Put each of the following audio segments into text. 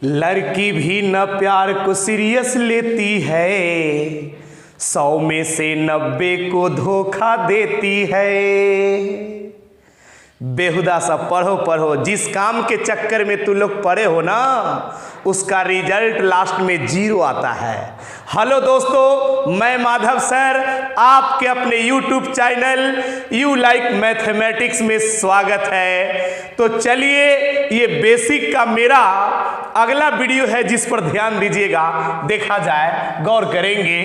लड़की भी न प्यार को सीरियस लेती है, 100 में से 90 को धोखा देती है। बेहुदा सा पढ़ो पढ़ो, जिस काम के चक्कर में तुम लोग पढ़े हो ना, उसका रिजल्ट लास्ट में 0 आता है। हेलो दोस्तों, मैं माधव सर आपके अपने YouTube channel you like mathematics में स्वागत है। तो चलिए, ये बेसिक का मेरा अगला वीडियो है जिस पर ध्यान दीजिएगा, देखा जाए, गौर करेंगे।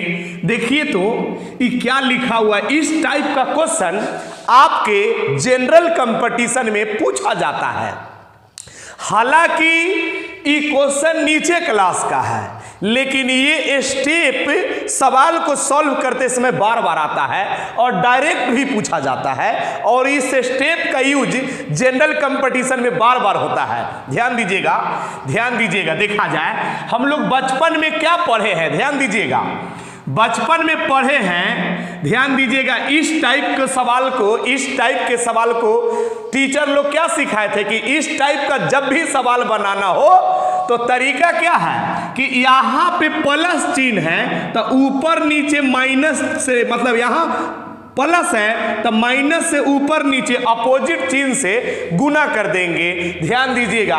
देखिए तो ये क्या लिखा हुआ है। इस टाइप का क्वेश्चन आपके जनरल कंपटीशन में पूछा जाता है। हालांकि ये क्वेश्चन नीचे क्लास का है, लेकिन ये स्टेप सवाल को सॉल्व करते समय बार बार आता है और डायरेक्ट भी पूछा जाता है, और इस स्टेप का यूज जनरल कंपटीशन में बार बार होता है। ध्यान दीजिएगा, ध्यान दीजिएगा। देखा जाए, हम लोग बचपन में क्या पढ़े हैं, ध्यान दीजिएगा। बचपन में पढ़े हैं, ध्यान दीजिएगा। इस टाइप के सवाल को टीचर लोग क्या सिखाए थे कि इस टाइप का जब भी सवाल बनाना हो तो तरीका क्या है कि यहाँ पे प्लस चिन्ह है तो ऊपर नीचे माइनस से, मतलब यहाँ प्लस है तो माइनस से ऊपर नीचे अपोजिट चिन्ह से गुना कर देंगे। ध्यान दीजिएगा,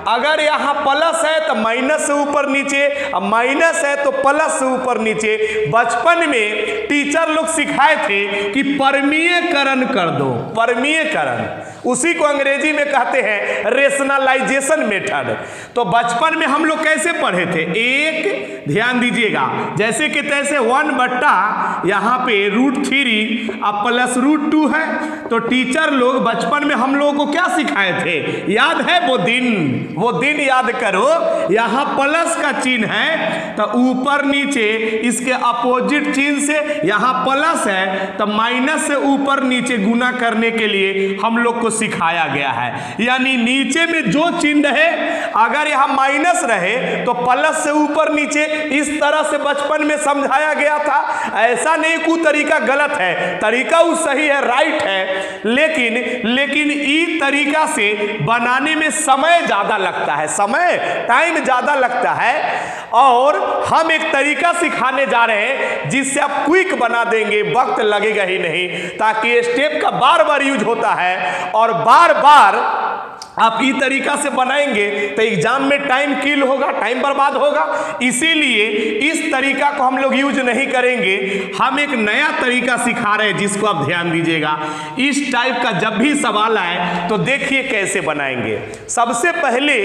अगर यहाँ प्लस है तो माइनस से ऊपर नीचे, अब माइनस है तो प्लस से ऊपर नीचे। बचपन में टीचर लोग सिखाए थे कि परमीयकरण कर दो, परमीयकरण, उसी को अंग्रेजी में कहते हैं रेशनलाइजेशन मेथड। तो बचपन में हम लोग कैसे पढ़े थे, एक, ध्यान दीजिएगा, जैसे कि तैसे 1 बट्टा यहाँ पे √3 अब प्लस √2 है। तो टीचर लोग बचपन में हम लोगों को क्या सिखाए थे, याद है वो दिन याद करो। यहाँ प्लस का चिन्ह है तो ऊपर नीचे इसके अपोजिट चिन्ह से, यहाँ प्लस है तो माइनस से ऊपर नीचे गुना करने के लिए हम लोग को सिखाया गया है। यानी नीचे में जो चिन्ह है, अगर यहाँ माइनस रहे तो प्लस से ऊपर नीचे, इस तरह से बचपन में समझाया गया था। ऐसा नहीं कोई तरीका गलत है, तरीका वो सही है, राइट है, लेकिन इस तरीका से बनाने में समय ज्यादा लगता है, टाइम ज्यादा लगता है। और हम एक तरीका सिखाने जा रहे हैं जिससे आप क्विक बना देंगे, वक्त लगेगा ही नहीं, ताकि स्टेप का बार बार यूज होता है और बार बार आप इस तरीका से बनाएंगे तो एग्जाम में टाइम किल होगा, टाइम बर्बाद होगा। इसीलिए इस तरीका को हम लोग यूज नहीं करेंगे। हम एक नया तरीका सिखा रहे हैं जिसको आप ध्यान दीजिएगा। इस टाइप का जब भी सवाल आए तो देखिए कैसे बनाएंगे। सबसे पहले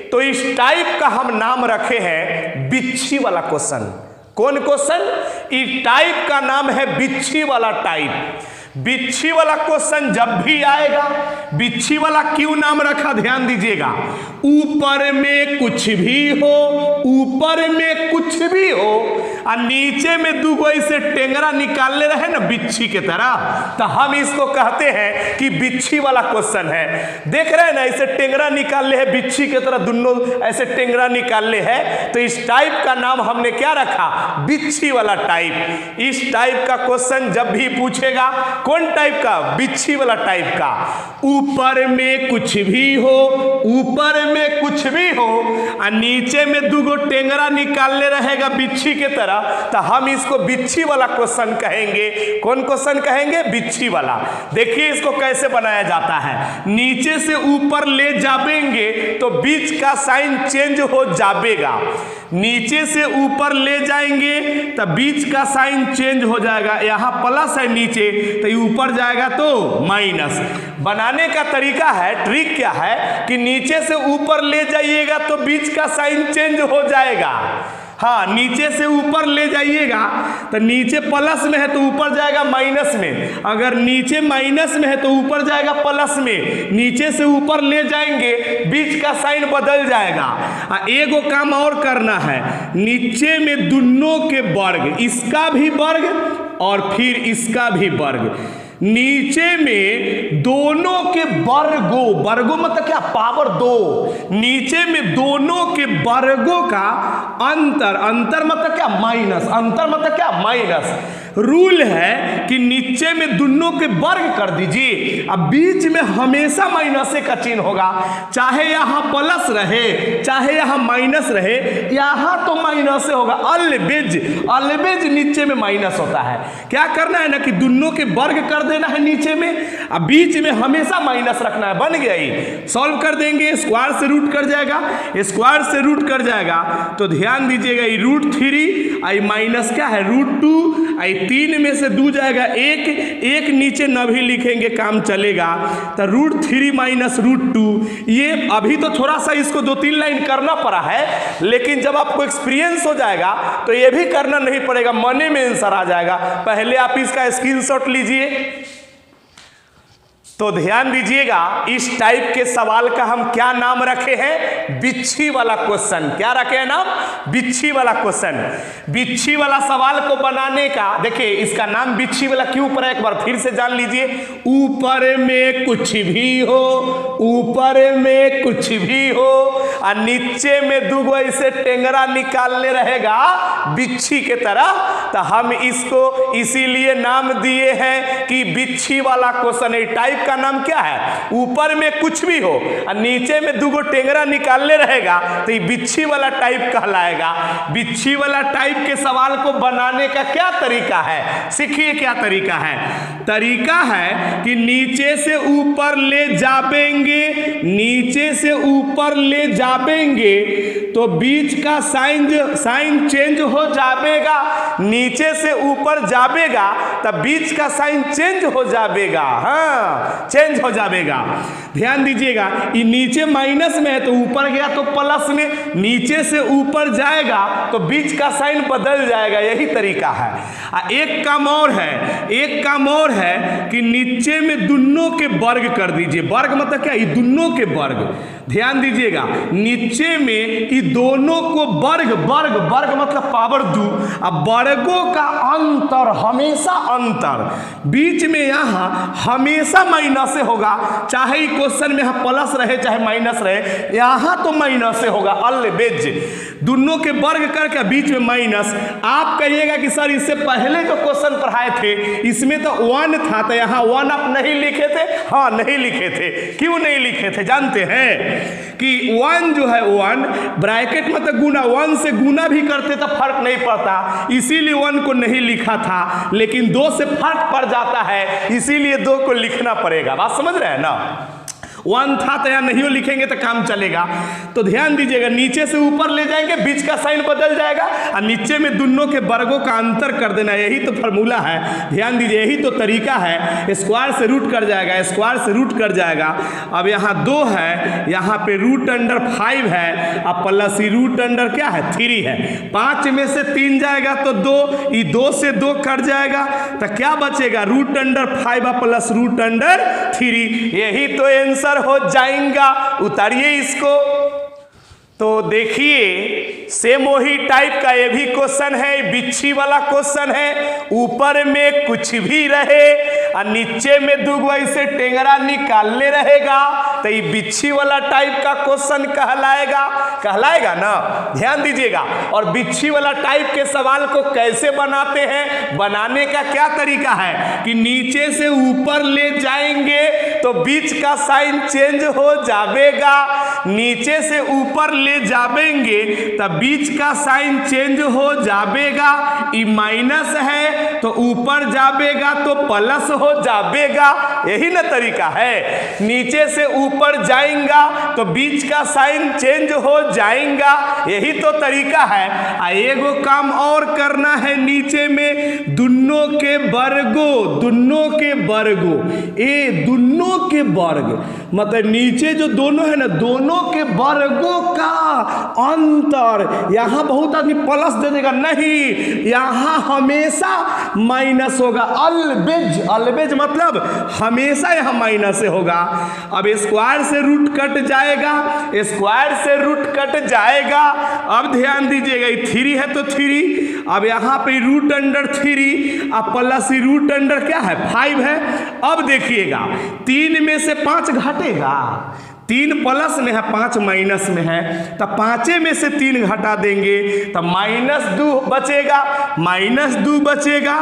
तो इस टाइप का हम नाम रखे हैं बिच्छी वाला क्वेश्चन। कौन क्वेश्चन? इस टाइप का नाम है बिच्छी वाला टाइप। बिच्छी वाला क्वेश्चन जब भी आएगा, बिच्छी वाला क्यों नाम रखा, ध्यान दीजिएगा। ऊपर में कुछ भी हो, ऊपर में कुछ भी हो और नीचे में 2 ऐसे टेंगरा निकालने रहे ना बिच्छी के तरह, तो हम इसको कहते हैं कि बिच्छी वाला क्वेश्चन है। देख रहे हैं ना, ऐसे टेंगरा निकालने हैं बिच्छी के तरह, दोनों ऐसे टेंगरा निकालने हैं। तो इस टाइप का नाम हमने क्या रखा, बिच्छी वाला टाइप। इस टाइप का क्वेश्चन जब भी पूछेगा, कौन टाइप का, बिच्छी वाला टाइप का। ऊपर में कुछ भी हो, ऊपर में कुछ भी हो और नीचे में 2 टेंगरा निकालने रहेगा बिच्छी के तरह, तो हम इसको बिच्छी वाला क्वेश्चन कहेंगे। कौन क्वेश्चन कहेंगे, बिच्छी वाला। देखिए इसको कैसे बनाया जाता है। नीचे से ऊपर ले जाएंगे तो बीच का साइन चेंज हो जाएगा, नीचे से ऊपर ले जाएंगे तो बीच का साइन चेंज हो जाएगा। यहाँ प्लस है नीचे तो ऊपर जाएगा तो माइनस। बनाने का तरीका है, ट्रिक क्या है कि नीचे से ऊपर ले जाइएगा तो बीच का साइन चेंज हो जाएगा। हाँ, नीचे से ऊपर ले जाइएगा तो नीचे प्लस में है तो ऊपर जाएगा माइनस में, अगर नीचे माइनस में है तो ऊपर जाएगा प्लस में। नीचे से ऊपर ले जाएंगे, बीच का साइन बदल जाएगा। एगो काम और करना है, नीचे में दोनों के वर्ग, इसका भी वर्ग और फिर इसका भी वर्ग, नीचे में दोनों के वर्गों मतलब क्या, पावर 2, नीचे में दोनों के वर्गों का अंतर मतलब क्या, माइनस, अंतर मतलब क्या, माइनस। रूल है कि नीचे में दोनों के वर्ग कर दीजिए, अब बीच में हमेशा माइनस का चिन्ह होगा, चाहे यहां प्लस रहे चाहे यहां माइनस रहे, यहां तो माइनस होगा। ऑलवेज नीचे में माइनस होता है। क्या करना है ना कि दोनों के वर्ग कर देना है नीचे में, अब बीच में हमेशा माइनस रखना है। बन गया ही, सॉल्व कर देंगे, स्क्वायर से रूट कर जाएगा, स्क्वायर से रूट कर जाएगा तो ध्यान दीजिएगा ये √3 आई माइनस क्या है √2 आई 3 में से 2 जाएगा 1 नीचे न भी लिखेंगे काम चलेगा, तो √3 माइनस √2। ये अभी तो थोड़ा सा इसको 2-3 लाइन करना पड़ा है, लेकिन जब आपको एक्सपीरियंस हो जाएगा तो ये भी करना नहीं पड़ेगा, मने में आंसर आ जाएगा। पहले आप इसका स्क्रीनशॉट लीजिए। तो ध्यान दीजिएगा, इस टाइप के सवाल का हम क्या नाम रखे हैं? बिच्छी वाला क्वेश्चन। क्या रखे हैं नाम? बिच्छी वाला क्वेश्चन। बिच्छी वाला सवाल को बनाने का, देखिए इसका नाम बिच्छी वाला क्यों पड़ा, एक बार फिर से जान लीजिए। ऊपर में कुछ भी हो, ऊपर में कुछ भी हो और नीचे में दुगो ऐसे टेंगरा निकालने रहेगा बिच्छी के तरह, तो हम इसको इसीलिए नाम दिए हैं कि बिच्छी वाला क्वेश्चन। टाइप का नाम क्या है? ऊपर में कुछ भी हो और नीचे में दुगो टेंगरा निकालने रहेगा, तो ये बिच्छी वाला टाइप कहलाएगा। बिच्छी वाला टाइप के सवाल को बनाने का क्या तरीका है? सीखिए क्या तरीका है। तरीका है कि नीचे से ऊपर ले जाबेंगे, नीचे से ऊपर ले जाबेंगे तो बीच का साइन चेंज हो जाएगा। नीचे से ऊपर जाबेगा तब बीच का साइन चेंज हो जाएगा। हाँ, चेंज हो जाएगा। ध्यान दीजिएगा, ये नीचे माइनस में है तो ऊपर गया तो प्लस में, नीचे से ऊपर जाएगा तो बीच का साइन बदल जाएगा। यही तरीका है। एक काम और है, एक काम और है कि नीचे में दोनों के वर्ग कर दीजिए। वर्ग मतलब क्या? ये दोनों के वर्ग। ध्यान दीजिएगा, नीचे में ये दोनों को वर्ग मतलब पावर 2, अब वर्गों का अंतर, हमेशा अंतर, बीच में यहां हमेशा माइनस से होगा, चाहे क्वेश्चन में यहां प्लस रहे चाहे माइनस रहे, यहां तो माइनस से होगा। ऑलवेज दोनों के वर्ग करके बीच में माइनस। आप कहिएगा कि सर इससे पहले जो क्वेश्चन पढ़ाए थे इसमें तो 1 था, तो यहां 1 आप नहीं लिखे थे। हाँ, नहीं लिखे थे। क्यों नहीं लिखे थे जानते हैं? कि 1 जो है 1 ब्रैकेट में तो गुना, 1 से गुना भी करते तो फर्क नहीं पड़ता, इसीलिए 1 को नहीं लिखा था। लेकिन 2 से फर्क पड़ जाता है, इसीलिए 2 को लिखना पड़ेगा। बात समझ रहे हैं ना? 1 था तो यहाँ नहीं लिखेंगे तो काम चलेगा। तो ध्यान दीजिएगा, नीचे से ऊपर ले जाएंगे, बीच का साइन बदल जाएगा और नीचे में दोनों के वर्गों का अंतर कर देना। यही तो फार्मूला है। ध्यान दीजिए, यही तो तरीका है। स्क्वायर से रूट कर जाएगा, स्क्वायर से रूट कर जाएगा। अब यहाँ 2 है, यहाँ पे √5 है, अब प्लस √3 क्या है? 3 है। 5 में से 3 जाएगा तो 2, ये 2 से 2 कट जाएगा तो क्या बचेगा? √5 प्लस √3। यही तो आंसर हो जाएगा। उतारिए इसको। तो देखिए, सेम वही टाइप का ये भी क्वेश्चन है, बिच्छी वाला क्वेश्चन है। ऊपर में कुछ भी रहे और नीचे में दुगो ऐसे टेंगरा निकालने रहेगा, तो ये बिच्छी वाला टाइप का क्वेश्चन कहलाएगा ना। ध्यान दीजिएगा। और बिच्छी वाला टाइप के सवाल को कैसे बनाते हैं? बनाने का क्या तरीका है कि नीचे से ऊपर ले जाएंगे तो बीच का साइन चेंज हो जाएगा, नीचे से ऊपर ले जाएंगे तब बीच का साइन चेंज हो जाएगा। ई माइनस है तो ऊपर जाएगा तो प्लस हो जाएगा। यही ना तरीका है। नीचे से ऊपर जाएगा तो बीच का साइन चेंज हो जाएगा। यही तो तरीका है। एगो काम और करना है, नीचे में दोनों के वर्गों, दोनों के वर्ग मतलब नीचे जो दोनों है ना, दोनों के वर्गों का अंतर। यहां बहुत आदमी प्लस दे देगा, नहीं, यहां हमेशा माइनस होगा। ऑलवेज मतलब हमेशा यहां माइनस से होगा। अब स्क्वायर से रूट कट जाएगा, स्क्वायर से रूट कट जाएगा। अब ध्यान दीजिएगा, 3 है तो 3, अब यहां पे √3 अब प्लस √क्या है? 5 है। अब देखिएगा, 3 में से 5 घटेगा, 3 प्लस में है, 5 माइनस में है, तो 5 में से 3 घटा देंगे तो -2 बचेगा, -2 बचेगा।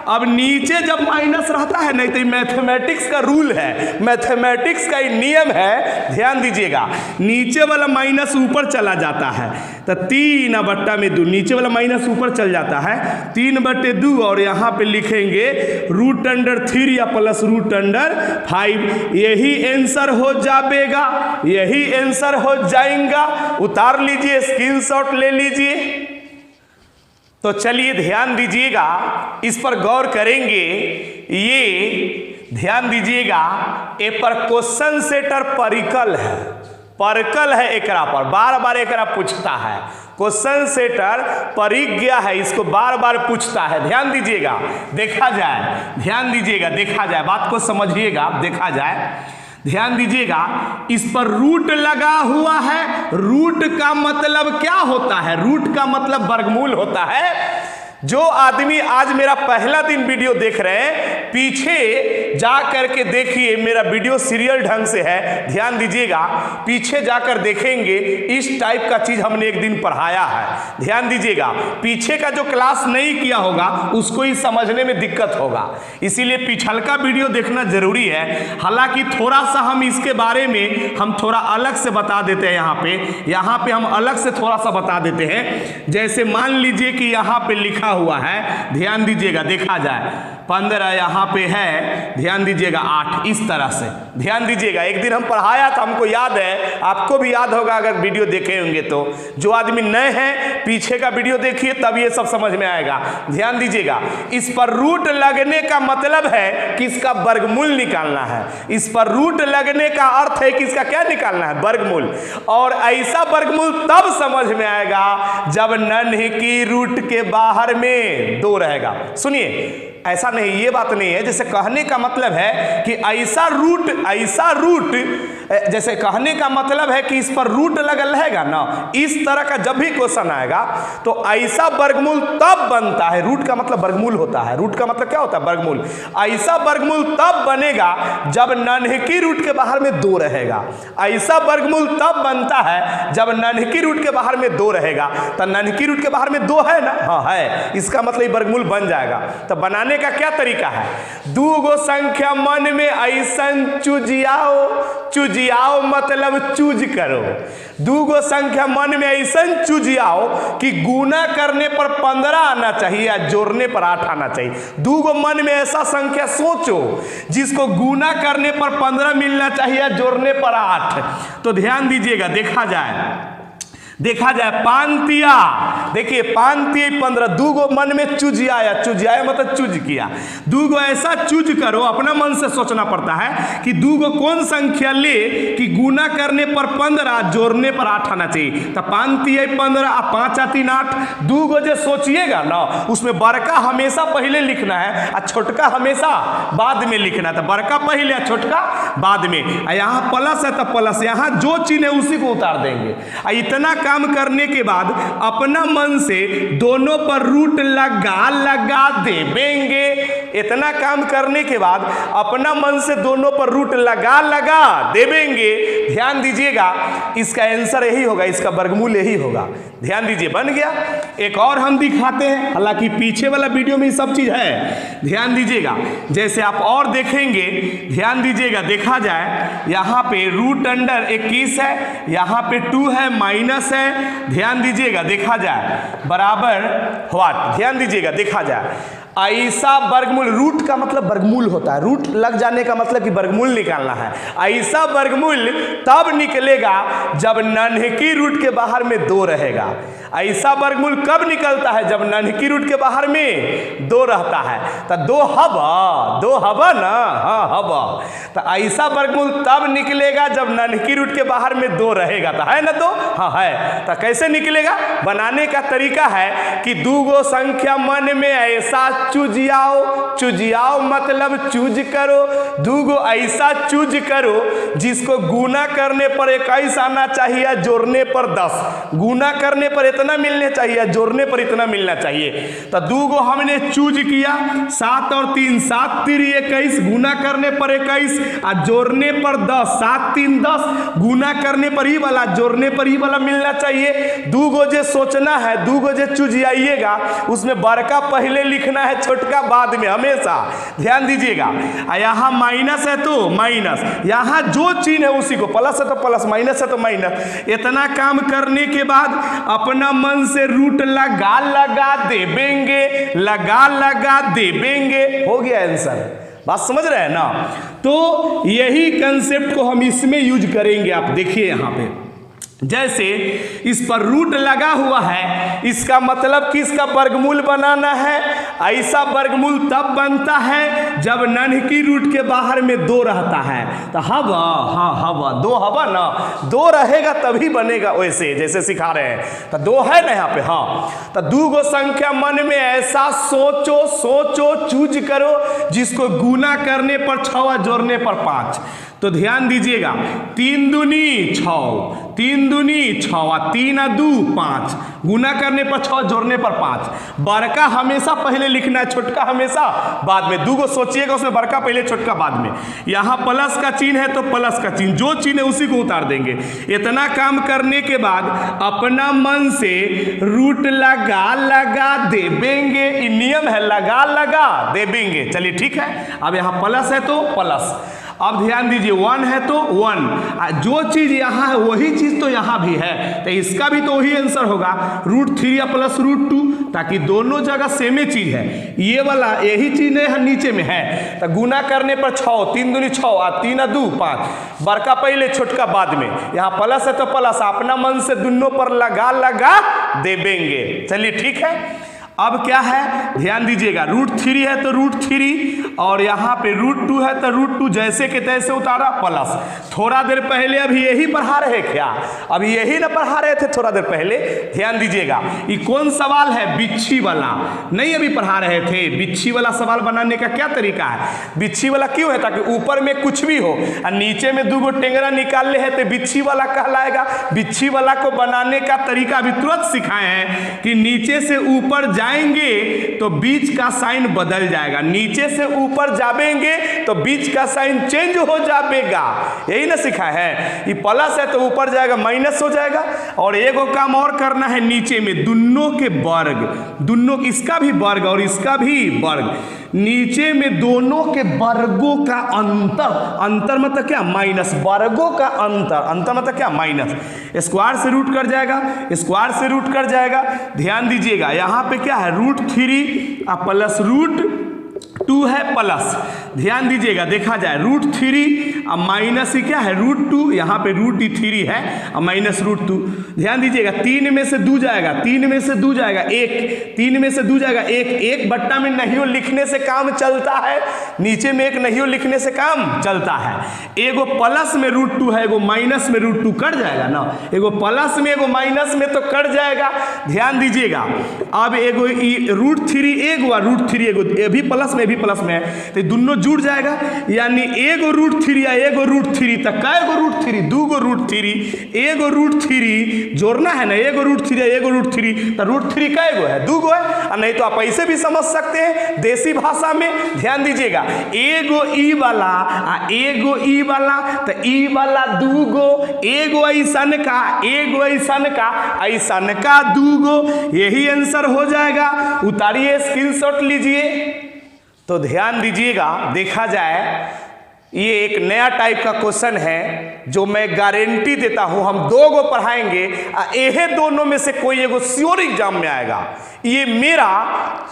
अब नीचे जब माइनस रहता है, नहीं तो मैथमेटिक्स का रूल है, मैथमेटिक्स का नियम है, ध्यान दीजिएगा, नीचे वाला माइनस ऊपर चला जाता है, तो 3/2, नीचे वाला माइनस ऊपर चल जाता है 3/2, और यहाँ पे लिखेंगे √3 या +√5, यही आंसर हो जाएगा, यही आंसर हो जाएगा। उतार लीजिए, स्क्रीनशॉट ले लीजिए। तो चलिए ध्यान दीजिएगा, इस पर गौर करेंगे, ये ध्यान दीजिएगा, ए पर क्वेश्चन सेटर परिकल है, परकल है, एकरा पर बार बार एकरा पूछता है, क्वेश्चन सेटर परिज्ञा है, इसको बार बार पूछता है। ध्यान दीजिएगा, देखा जाए, ध्यान दीजिएगा, देखा जाए, बात को समझिएगा, देखा जाए, ध्यान दीजिएगा, इस पर रूट लगा हुआ है। रूट का मतलब क्या होता है? रूट का मतलब वर्गमूल होता है। जो आदमी आज मेरा पहला दिन वीडियो देख रहे हैं, पीछे जा करके देखिए, मेरा वीडियो सीरियल ढंग से है, ध्यान दीजिएगा, पीछे जाकर देखेंगे, इस टाइप का चीज हमने एक दिन पढ़ाया है, ध्यान दीजिएगा। पीछे का जो क्लास नहीं किया होगा उसको ही समझने में दिक्कत होगा, इसीलिए पिछल का वीडियो देखना जरूरी है। हालांकि थोड़ा सा हम इसके बारे में हम थोड़ा अलग से बता देते हैं, यहाँ पे हम अलग से थोड़ा सा बता देते हैं। जैसे मान लीजिए कि यहाँ पे लिखा हुआ है, ध्यान दीजिएगा, देखा जाए 15 यहाँ पे है, ध्यान दीजिएगा 8, इस तरह से ध्यान दीजिएगा। एक दिन हम पढ़ाया था, हमको याद है, आपको भी याद होगा अगर वीडियो देखे होंगे तो। जो आदमी नए हैं, पीछे का वीडियो देखिए, तब ये सब समझ में आएगा। ध्यान दीजिएगा, इस पर रूट लगने का मतलब है कि इसका वर्गमूल निकालना है। इस पर रूट लगने का अर्थ है कि इसका क्या निकालना है? वर्गमूल। और ऐसा वर्गमूल तब समझ में आएगा जब नन्ही रूट के बाहर में 2 रहेगा। सुनिए, ऐसा नहीं, ये बात नहीं है, जैसे कहने का मतलब है कि ऐसा रूट, जैसे कहने का मतलब है कि इस पर रूट लगल रहेगा ना, इस तरह का जब भी क्वेश्चन आएगा तो ऐसा वर्गमूल तब बनता है। रूट का मतलब वर्गमूल होता है, रूट का मतलब क्या होता है? वर्गमूल। ऐसा वर्गमूल तब बनेगा जब नन्ही रूट के बाहर में 2 रहेगा। ऐसा वर्गमूल तब बनता है जब नन्ही रूट के बाहर में 2 रहेगा। तो नन्ही रूट के बाहर में 2 है ना? हाँ है, इसका मतलब वर्गमूल बन जाएगा। तो बनाने का क्या तरीका है? 2 गो संख्या मन में ऐसन चुजियाओ मतलब चूज करो। 2 गो संख्या मन में ऐसन चुजियाओ कि गुना करने पर 15 आना चाहिए या जोड़ने पर 8 आना चाहिए। 2 गो मन में ऐसा संख्या सोचो जिसको गुना करने पर 15 मिलना चाहिए या जोड़ने पर 8। तो ध्यान दीजिएगा, देखा जाए 5 तिया, देखिए 5 तिया 15, 2 गो मन में चुजियाया मतलब चूज किया। 2 गो ऐसा चूज करो, अपना मन से सोचना पड़ता है कि 2 गो कौन संख्या ले कि गुना करने पर 15 जोड़ने पर 8 आना चाहिए। तो 5 तिया 15 और 5 3 8, 2 गो जो सोचिएगा ना, उसमें बड़का हमेशा पहले लिखना है और छोटका हमेशा बाद में लिखना है। तो बड़का पहले और छोटका बाद में। यहाँ प्लस है तो प्लस, यहाँ जो चिन्ह है उसी को उतार देंगे। इतना काम करने के बाद अपना मन से दोनों पर रूट लगा देंगे। इतना काम करने के बाद अपना मन से दोनों पर रूट लगा देंगे। ध्यान दीजिएगा, इसका आंसर यही होगा, इसका वर्गमूल यही होगा। ध्यान दीजिए, बन गया। एक और हम दिखाते हैं, हालांकि पीछे वाला वीडियो में सब चीज है, ध्यान दीजिएगा। जैसे आप और देखेंगे, ध्यान दीजिएगा, देखा जाए यहाँ पे √21 है, यहाँ पे 2 है, माइनस है, ध्यान दीजिएगा, देखा जाए बराबर व्हाट, ध्यान दीजिएगा, देखा जाए ऐसा वर्गमूल। रूट का मतलब वर्गमूल होता है, रूट लग जाने का मतलब कि वर्गमूल निकालना है। ऐसा वर्गमूल तब निकलेगा जब नन्ही रूट के बाहर में 2 रहेगा। ऐसा वर्गमूल कब निकलता है? जब नन्ही रूट के बाहर में 2 रहता है। तो 2 हवा ना, हाँ हवा। तो ऐसा वर्गमूल तब निकलेगा जब नन्ही रूट के बाहर में 2 रहेगा। तो है ना 2? हाँ है। तो कैसे निकलेगा? बनाने का तरीका है कि 2 गो संख्या मन में ऐसा चुजियाओ, चुजियाओ मतलब चूज करो, दूगो ऐसा चूज करो जिसको गुना करने पर 21 आना चाहिए, जोड़ने पर 10, गुना करने पर इतना मिलने चाहिए, जोड़ने पर इतना मिलना चाहिए। तो दूगो हमने चूज किया, 7 और 3 7 3 21, गुना करने पर 21 और जोड़ने पर 10, 7 3 10, गुना करने पर ही वाला, जोड़ने पर ही वाला मिलना चाहिए। दूगो जे सोचना है, दूगो जे चुजियाइएगा उसमें बड़का पहले लिखना है, छोटका बाद में, हमेशा ध्यान दीजिएगा। यहाँ माइनस है तो माइनस, यहाँ जो चिन्ह है उसी को, प्लस है तो प्लस, माइनस है तो माइनस। इतना काम करने के बाद अपना मन से रूट लगा लगा देवेंगे, लगा लगा देवेंगे, हो गया आंसर। बात समझ रहे हैं ना? तो यही कंसेप्ट को हम इसमें यूज करेंगे। आप देखिए यहाँ पे जैसे इस पर रूट लगा हुआ है, इसका मतलब कि इसका वर्गमूल बनाना है। ऐसा वर्गमूल तब बनता है जब नन्ही रूट के बाहर में 2 रहता है। तो हवा, हाँ हवा, 2 हवा ना, 2 रहेगा तभी बनेगा, वैसे जैसे सिखा रहे हैं। तो 2 है ना यहाँ पे, हाँ। तो दूगो संख्या मन में ऐसा सोचो, सोचो, चूज करो जिसको गुना करने पर 6, जोड़ने पर 5। तो ध्यान दीजिएगा, 3 दूनी 6, 3 दूनी 6, 3 2 5, गुना करने पर 6, जोड़ने पर 5। बड़का हमेशा पहले लिखना है, छोटका हमेशा बाद में। दूगो सोचिएगा उसमें बड़का पहले, छोटका बाद में। यहाँ प्लस का चिन्ह है तो प्लस का चिन्ह, जो चिन्ह है उसी को उतार देंगे। इतना काम करने के बाद अपना मन से रूट लगा लगा देवेंगे, नियम है, लगा लगा देवेंगे। चलिए ठीक है। अब यहाँ प्लस है तो प्लस, अब ध्यान दीजिए 1 है तो 1, जो चीज यहाँ है वही चीज तो यहाँ भी है, तो इसका भी तो वही आंसर होगा, √3 प्लस √2, ताकि दोनों जगह सेम चीज है। ये वाला यही चीज नहीं है, नीचे में है। तो गुना करने पर 6, 3 दूनी 6 और 3 2 5, बड़का पहले छोटका बाद में। यहाँ प्लस है तो प्लस, अपना मन से दोनों पर लगा लगा देवेंगे। चलिए ठीक है। अब क्या है ध्यान दीजिएगा, √3 है तो √3 और यहाँ पे √2 है तो √2, जैसे के तैसे उतारा प्लस। थोड़ा देर पहले अभी यही पढ़ा रहे क्या? अभी यही ना पढ़ा रहे थे थोड़ा देर पहले। ध्यान दीजिएगा, ये कौन सवाल है? बिच्छी वाला नहीं अभी पढ़ा रहे थे। बिच्छी वाला सवाल बनाने का क्या तरीका है? बिच्छी वाला क्यों है? ताकि ऊपर में कुछ भी हो और नीचे में 2 टेंगरा निकाल ले है तो बिच्छी वाला कहलाएगा। बिच्छी वाला को बनाने का तरीका अभी तुरंत सिखाए हैं कि नीचे से ऊपर आएंगे तो बीच का साइन बदल जाएगा, नीचे से ऊपर जाएंगे तो बीच का साइन चेंज हो जाएगा। यही ना सिखा है। ये प्लस है तो ऊपर जाएगा माइनस हो जाएगा। और एगो काम और करना है, नीचे में दोनों के वर्ग, दोनों इसका भी वर्ग और इसका भी वर्ग, नीचे में दोनों के वर्गों का अंतर, अंतर मतलब क्या? माइनस, वर्गों का अंतर, अंतर मतलब क्या? माइनस। स्क्वायर से रूट कर जाएगा, स्क्वायर से रूट कर जाएगा। ध्यान दीजिएगा यहाँ पे क्या है? √3 प्लस √2 है प्लस। ध्यान दीजिएगा, देखा जाए √3 और माइनस ही क्या है? √2, यहाँ पे √3 है और माइनस √2। ध्यान दीजिएगा, 3 में से 2 जाएगा, 3 में से 2 जाएगा 1, 3 में से 2 जाएगा 1, 1 बट्टा में नहीं लिखने से काम चलता है, नीचे में 1 नहीं लिखने से काम चलता है। एगो प्लस में √2 है, एगो माइनस में √2, कट जाएगा ना। एगो प्लस में एगो माइनस में तो कट जाएगा। ध्यान दीजिएगा, अब एगो √3 एगो √3 एगो, ये भी प्लस में भी प्लस में है, तो दोनों जुड़ जाएगा। यानी एगो √3 या एगो √3, तो कैगो √3? 2 √3, एगो √3 जोड़ना है ना, एगो √3 या एगो √3, तो √3 कैगो है? 2 है। और नहीं तो आप ऐसे भी समझ सकते हैं देसी भाषा में। ध्यान दीजिएगा, एगो ई वाला एगो ई वाला, तो ई वाला 2, एगो ऐसन का, एगो ऐसन का, ऐसन का 2, यही आंसर हो जाएगा। उतारिए, स्क्रीनशॉट लीजिए। तो ध्यान दीजिएगा, देखा जाए ये एक नया टाइप का क्वेश्चन है जो मैं गारंटी देता हूं हम 2 गो पढ़ाएंगे, यह दोनों में से कोई एगो श्योर एग्जाम में आएगा। ये मेरा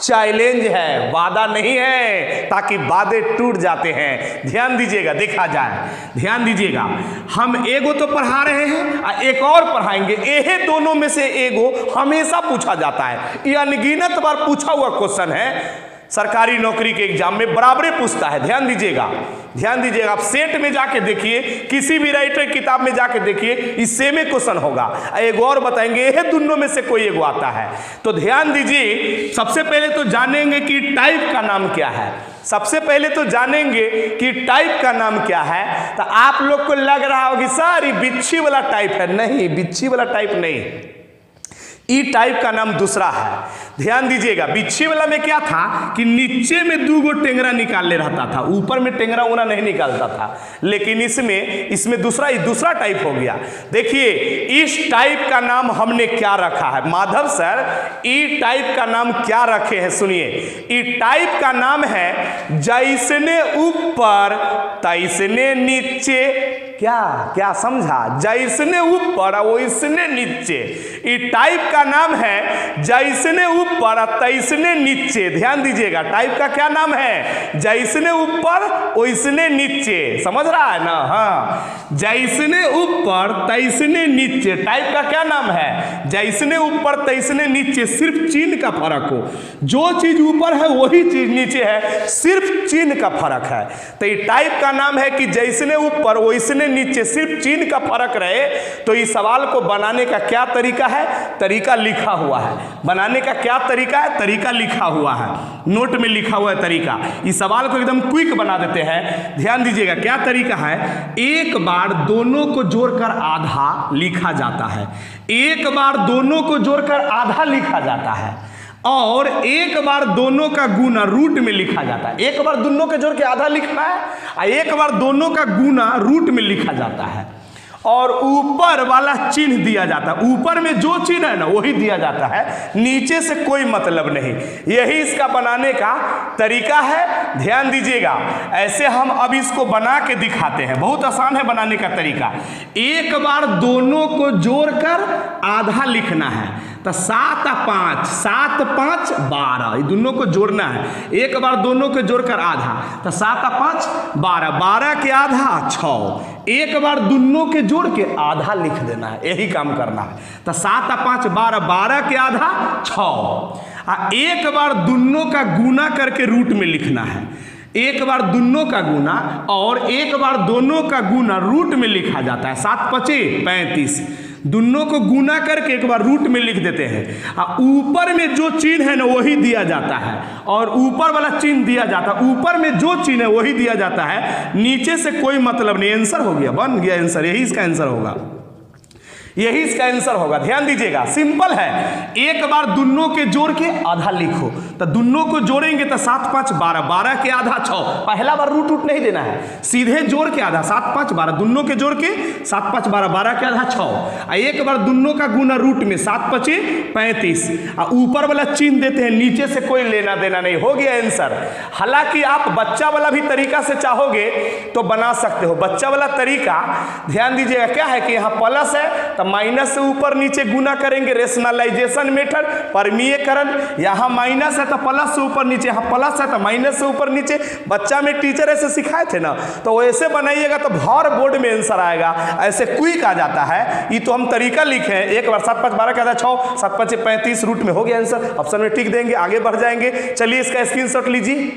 चैलेंज है, वादा नहीं है, ताकि वादे टूट जाते हैं। ध्यान दीजिएगा, देखा जाए, ध्यान दीजिएगा, हम एगो तो पढ़ा रहे हैं और एक और पढ़ाएंगे। यह दोनों में से एगो हमेशा पूछा जाता है, ये अनगिनत बार पूछा हुआ क्वेश्चन है। सरकारी नौकरी के एग्जाम में बराबरी पूछता है। ध्यान दीजिएगा, ध्यान दीजिएगा। आप सेट में जाके देखिए, किसी भी राइटर किताब में जाके देखिए, इस सेम क्वेश्चन होगा। एक और बताएंगे, यह दोनों में से कोई एक आता है। तो ध्यान दीजिए, सबसे पहले तो जानेंगे कि टाइप का नाम क्या है। सबसे पहले तो जानेंगे कि टाइप का नाम क्या है। तो आप लोग को लग रहा होगी सर ये बिच्छी वाला टाइप है। नहीं, बिच्छी वाला टाइप नहीं, ई टाइप का नाम दूसरा है। ध्यान दीजिएगा, बिच्छी वाला में क्या था कि नीचे में 2 गो टेंगरा निकाल ले रहता था, ऊपर में टेंगरा उना नहीं निकालता था। लेकिन इसमें दूसरा टाइप हो गया। देखिए, इस टाइप का नाम हमने क्या रखा है माधव सर, ई टाइप का नाम क्या रखे हैं सुनिए। ई टाइप का नाम है जैसने ऊपर तैसने नीचे। क्या समझा? जैसने ऊपर वैसने नीचे। ई टाइप का नाम है जैसने ऊपर तैसने नीचे। ध्यान दीजिएगा, टाइप का क्या नाम है? जैसने ऊपर वैसने नीचे। समझ रहा है ना? हाँ, जैसने ऊपर तैसने नीचे, टाइप का क्या नाम है? जैसने ऊपर तैसने नीचे। सिर्फ चिन्ह का फर्क हो, जो चीज ऊपर है वही चीज नीचे है, सिर्फ चिन्ह का फर्क है। तो ये टाइप का नाम है कि जैसने ऊपर वैसने नीचे, सिर्फ चिन्ह का फर्क रहे। तो इस सवाल को बनाने का क्या तरीका है? तरीका लिखा हुआ है। बनाने का क्या तरीका है? तरीका लिखा हुआ है, नोट में लिखा हुआ है तरीका। इस सवाल को एकदम क्विक बना देते हैं। ध्यान दीजिएगा, क्या तरीका है? एक बार दोनों को जोड़कर आधा लिखा जाता है, एक बार दोनों को जोड़कर आधा लिखा जाता है, और एक बार दोनों का गुना रूट में लिखा जाता है। एक बार दोनों के जोड़ के आधा लिखना है और एक बार दोनों का गुना रूट में लिखा जाता है, और ऊपर वाला चिन्ह दिया जाता है। ऊपर में जो चिन्ह है ना वही दिया जाता है, नीचे से कोई मतलब नहीं। यही इसका बनाने का तरीका है। ध्यान दीजिएगा, ऐसे हम अब इसको बना के दिखाते हैं। बहुत आसान है बनाने का तरीका। एक बार दोनों को जोड़कर आधा लिखना है। तो 7 और 5, 7 5 12, ये दोनों को जोड़ना है। एक बार दोनों को जोड़कर आधा, तो 7 और 5 12, 12 के आधा 6। एक बार दोनों के जोड़ के आधा लिख देना है, यही काम करना है। तो 7 और 5 12, 12 के आधा 6। एक बार दोनों का गुना करके रूट में लिखना है। एक बार दोनों का गुना और एक बार दोनों का गुना रूट में लिखा जाता है। 7 5 35, दोनों को गुना करके एक बार रूट में लिख देते हैं। ऊपर में जो चिन्ह है ना वही दिया जाता है, और ऊपर वाला चिन्ह दिया जाता है। ऊपर में जो चिन्ह है वही दिया जाता है, नीचे से कोई मतलब नहीं। आंसर हो गया, बन गया आंसर। यही इसका आंसर होगा, यही इसका आंसर होगा। ध्यान दीजिएगा, सिंपल है। एक बार दोनों के जोड़ के आधा लिखो, तो दोनों को जोड़ेंगे तो 7 5 12, 12 के आधा 6। पहला बार रूट नहीं देना है, सीधे जोड़ के आधा। 7 5 12, दोनों के जोड़ के 7 5 12, 12 के आधा 6। एक बार दोनों का गुना रूट में 7 5 35, ऊपर वाला चिन्ह देते हैं, नीचे से कोई लेना देना नहीं। हो गया आंसर। हालांकि आप बच्चा वाला भी तरीका से चाहोगे तो बना सकते हो। बच्चा वाला तरीका ध्यान दीजिएगा, क्या है कि यहाँ प्लस है तो माइनस से ऊपर नीचे गुना करेंगे, रेशनलाइजेशन मेथड, परमीयकरण। यहाँ माइनस है तो प्लस से ऊपर नीचे, यहाँ प्लस है तो माइनस से ऊपर नीचे। बच्चा में टीचर ऐसे सिखाए थे ना, तो वैसे बनाइएगा तो भर बोर्ड में आंसर आएगा। ऐसे क्विक आ जाता है। ये तो हम तरीका लिखे हैं। एक बार 7 5 12 का आधा 6, 7 5 35 रूट में हो गया आंसर। ऑप्शन में टिक देंगे, आगे बढ़ जाएंगे। चलिए इसका स्क्रीनशॉट लीजिए।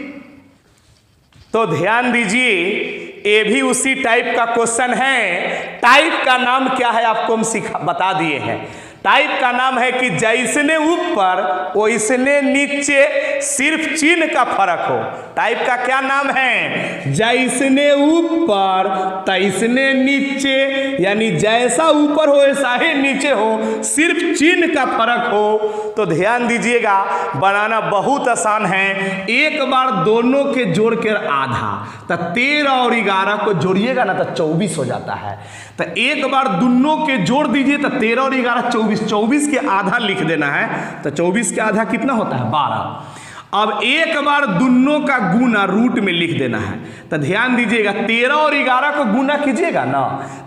तो ध्यान दीजिए, ये भी उसी टाइप का क्वेश्चन है। टाइप का नाम क्या है आपको हम बता दिए हैं। टाइप का नाम है कि जैसने ऊपर वैसने नीचे, सिर्फ चिन्ह का फर्क हो। टाइप का क्या नाम है? जैसने ऊपर तैसने नीचे, यानी जैसा ऊपर हो वैसा ही नीचे हो, सिर्फ चिन्ह का फर्क हो। तो ध्यान दीजिएगा, बनाना बहुत आसान है। एक बार दोनों के जोड़ कर आधा, तो 13 और 11 को जोड़िएगा ना तो 24 हो जाता है। तो एक बार दोनों के जोड़ दीजिए तो 13 और 11 24, 24 के आधा लिख देना है। तो 24 के आधा कितना होता है? 12। अब एक बार दोनों का गुना रूट में लिख देना है। तो ध्यान दीजिएगा, 13 और 11 को गुना कीजिएगा ना,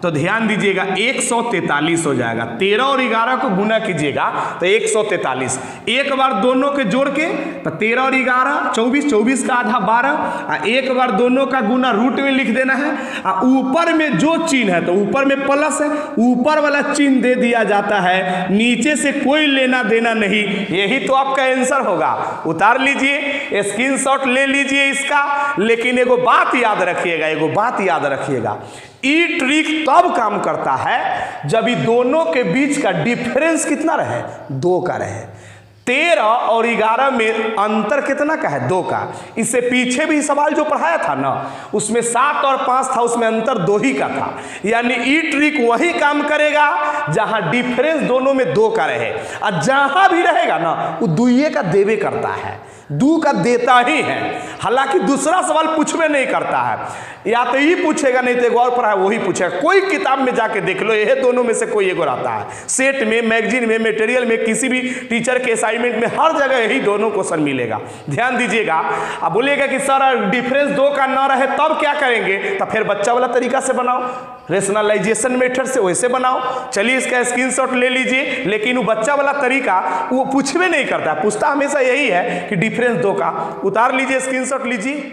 तो ध्यान दीजिएगा 143 हो जाएगा। 13 और 11 को गुना कीजिएगा तो 143। एक बार दोनों के जोड़ के तो 13 और 11 24, 24 का आधा 12। एक बार दोनों का गुना रूट में लिख देना है। ऊपर में जो चिन्ह है तो ऊपर में प्लस है, ऊपर वाला चिन्ह दे दिया जाता है, नीचे से कोई लेना देना नहीं। यही तो आपका आंसर होगा। उतार लीजिए, स्क्रीनशॉट ले लीजिए इसका। लेकिन एगो बात याद रखिएगा, एगो बात याद रखिएगा, ई ट्रिक तब काम करता है जब ये दोनों के बीच का डिफरेंस कितना रहे, 2 का रहे। 13 और 11 में अंतर कितना का है, 2 का। इससे पीछे भी सवाल जो पढ़ाया था ना, उसमें 7 और 5 था, उसमें अंतर 2 ही का था। यानी ई ट्रिक वही काम करेगा जहां डिफरेंस दोनों में 2 का रहे, और जहां भी रहेगा ना वो 2 का देवे करता है, 2 का देता ही है। हालांकि दूसरा सवाल पूछवे नहीं करता है, या तो ये पूछेगा नहीं तो एक और पढ़ा वही पूछेगा। कोई किताब में जाके देख लो, यह दोनों में से कोई एगो रहता है। सेट में, मैगजीन में, मटेरियल में, किसी भी टीचर के असाइनमेंट में, हर जगह यही दोनों क्वेश्चन मिलेगा। ध्यान दीजिएगा। अब बोलिएगा कि सर डिफरेंस 2 का ना रहे तब क्या करेंगे, तो फिर बच्चा वाला तरीका से बनाओ, रेशनलाइजेशन मेथड से वैसे बनाओ। चलिए इसका स्क्रीनशॉट ले लीजिए। लेकिन वो बच्चा वाला तरीका वो पूछवे नहीं करता, पूछता हमेशा यही है कि डिफरेंस 2 का। उतार लीजिए, स्क्रीनशॉट लीजिए।